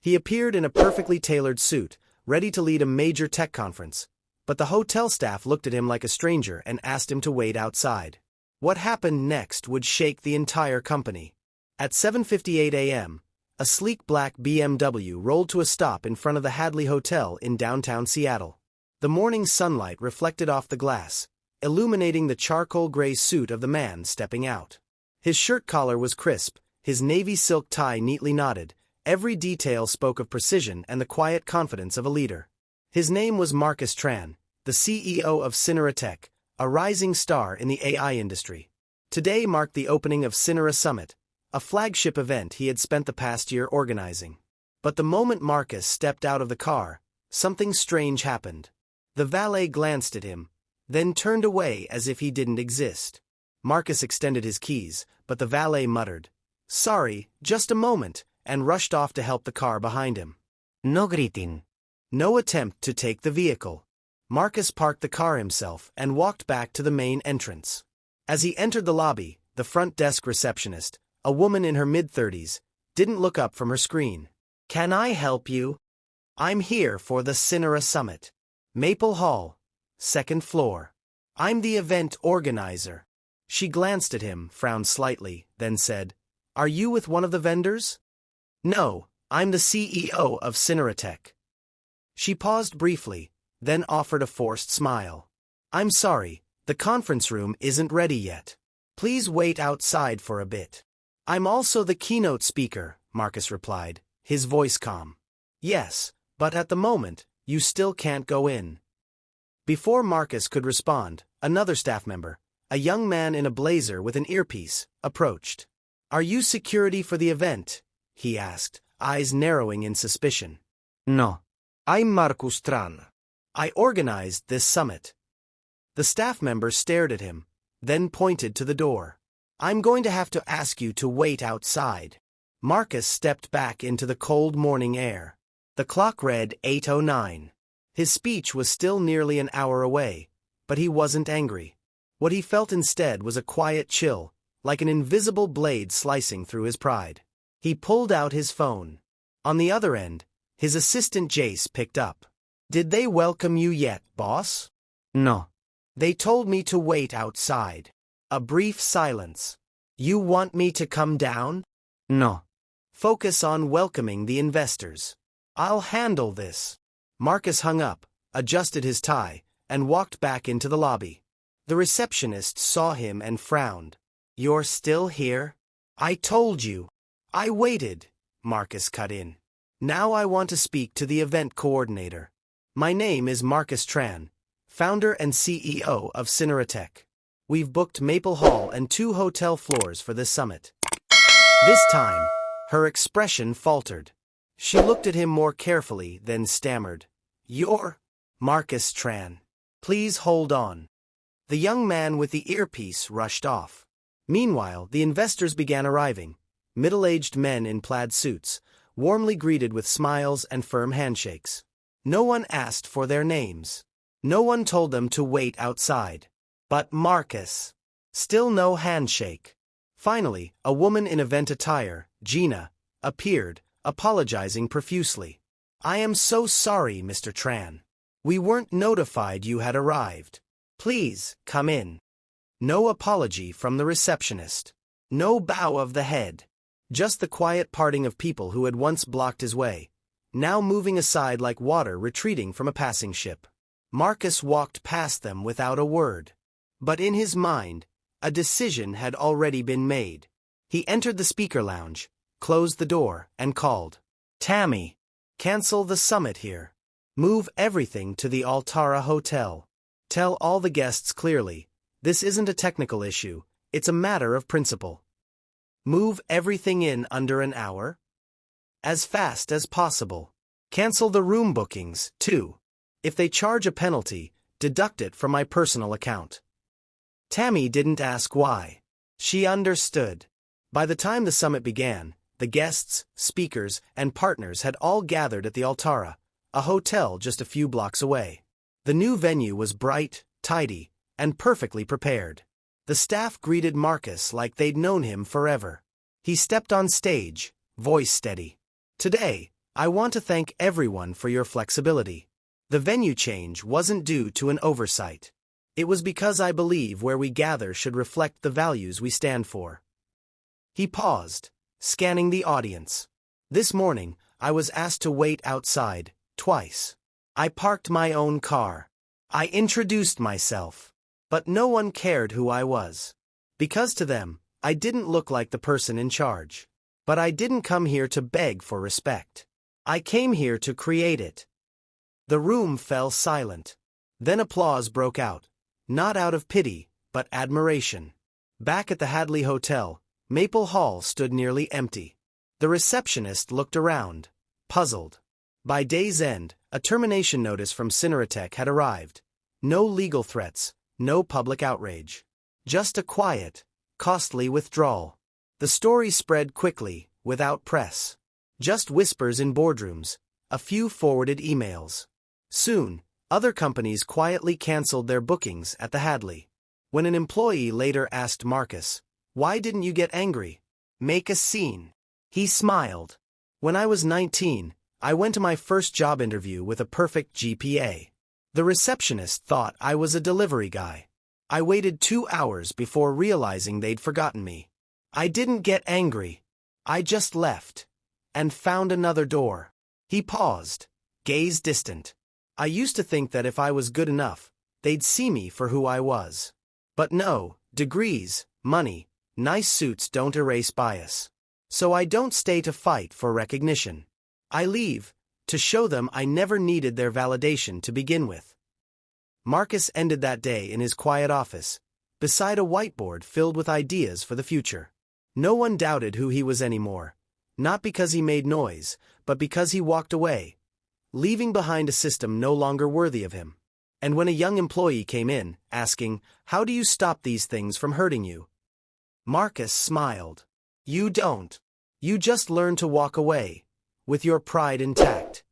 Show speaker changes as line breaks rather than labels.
He appeared in a perfectly tailored suit, ready to lead a major tech conference. But the hotel staff looked at him like a stranger and asked him to wait outside. What happened next would shake the entire company. At 7:58 a.m., a sleek black BMW rolled to a stop in front of the Hadley Hotel in downtown Seattle. The morning sunlight reflected off the glass, illuminating the charcoal gray suit of the man stepping out. His shirt collar was crisp, his navy silk tie neatly knotted. Every detail spoke of precision and the quiet confidence of a leader. His name was Marcus Tran, the CEO of Cineratech, a rising star in the AI industry. Today marked the opening of Cinera Summit, a flagship event he had spent the past year organizing. But the moment Marcus stepped out of the car, something strange happened. The valet glanced at him, then turned away as if he didn't exist. Marcus extended his keys, but the valet muttered, "Sorry, just a moment," and rushed off to help the car behind him.
No greeting.
No attempt to take the vehicle. Marcus parked the car himself and walked back to the main entrance. As he entered the lobby, the front desk receptionist, a woman in her mid-30s, didn't look up from her screen. "Can I help you? I'm here for the Cinera Summit. Maple Hall, second floor. I'm the event organizer." She glanced at him, frowned slightly, then said, "Are you with one of the vendors?" "No, I'm the CEO of Cineratech." She paused briefly, then offered a forced smile. "I'm sorry, the conference room isn't ready yet. Please wait outside for a bit." "I'm also the keynote speaker," Marcus replied, his voice calm. "Yes, but at the moment, you still can't go in." Before Marcus could respond, another staff member, a young man in a blazer with an earpiece, approached. "Are you security for the event?" he asked, eyes narrowing in suspicion.
No. I'm Marcus Tran.
"I organized this summit." The staff member stared at him, then pointed to the door. "I'm going to have to ask you to wait outside." Marcus stepped back into the cold morning air. The clock read 8:09. His speech was still nearly an hour away, but he wasn't angry. What he felt instead was a quiet chill, like an invisible blade slicing through his pride. He pulled out his phone. On the other end, his assistant Jace picked up. "Did they welcome you yet, boss?"
No.
"They told me to wait outside." A brief silence. "You want me to come down?"
No.
"Focus on welcoming the investors. I'll handle this." Marcus hung up, adjusted his tie, and walked back into the lobby. The receptionist saw him and frowned. "You're still here? I told you." "I waited," Marcus cut in. "Now I want to speak to the event coordinator. My name is Marcus Tran, founder and CEO of Cineratech. We've booked Maple Hall and 2 hotel floors for this summit." This time, her expression faltered. She looked at him more carefully, then stammered, "You're Marcus Tran. Please hold on." The young man with the earpiece rushed off. Meanwhile, the investors began arriving, middle-aged men in plaid suits, warmly greeted with smiles and firm handshakes. No one asked for their names. No one told them to wait outside. But Marcus. Still no handshake. Finally, a woman in event attire, Gina, appeared, apologizing profusely. "I am so sorry, Mr. Tran. We weren't notified you had arrived. Please, come in." No apology from the receptionist. No bow of the head. Just the quiet parting of people who had once blocked his way, now moving aside like water retreating from a passing ship. Marcus walked past them without a word. But in his mind, a decision had already been made. He entered the speaker lounge, closed the door, and called, "Tammy, cancel the summit here. Move everything to the Altara Hotel. Tell all the guests clearly, this isn't a technical issue, it's a matter of principle. Move everything in under an hour. As fast as possible. Cancel the room bookings, too. If they charge a penalty, deduct it from my personal account." Tammy didn't ask why. She understood. By the time the summit began, the guests, speakers, and partners had all gathered at the Altara, a hotel just a few blocks away. The new venue was bright, tidy, and perfectly prepared. The staff greeted Marcus like they'd known him forever. He stepped on stage, voice steady. "Today, I want to thank everyone for your flexibility. The venue change wasn't due to an oversight. It was because I believe where we gather should reflect the values we stand for." He paused, scanning the audience. "This morning, I was asked to wait outside, twice. I parked my own car. I introduced myself. But no one cared who I was. Because to them, I didn't look like the person in charge. But I didn't come here to beg for respect. I came here to create it." The room fell silent. Then applause broke out. Not out of pity, but admiration. Back at the Hadley Hotel, Maple Hall stood nearly empty. The receptionist looked around, puzzled. By day's end, a termination notice from Cineratech had arrived. No legal threats, no public outrage. Just a quiet, costly withdrawal. The story spread quickly, without press. Just whispers in boardrooms, a few forwarded emails. Soon, other companies quietly canceled their bookings at the Hadley. When an employee later asked Marcus, "Why didn't you get angry? Make a scene?" he smiled. "When I was 19, I went to my first job interview with a perfect GPA. The receptionist thought I was a delivery guy. I waited 2 hours before realizing they'd forgotten me. I didn't get angry. I just left. And found another door." He paused, gaze distant. "I used to think that if I was good enough, they'd see me for who I was. But no, degrees, money, nice suits don't erase bias. So I don't stay to fight for recognition. I leave, to show them I never needed their validation to begin with." Marcus ended that day in his quiet office, beside a whiteboard filled with ideas for the future. No one doubted who he was anymore, not because he made noise, but because he walked away, leaving behind a system no longer worthy of him. And when a young employee came in, asking, "How do you stop these things from hurting you?" Marcus smiled. "You don't. You just learn to walk away, with your pride intact."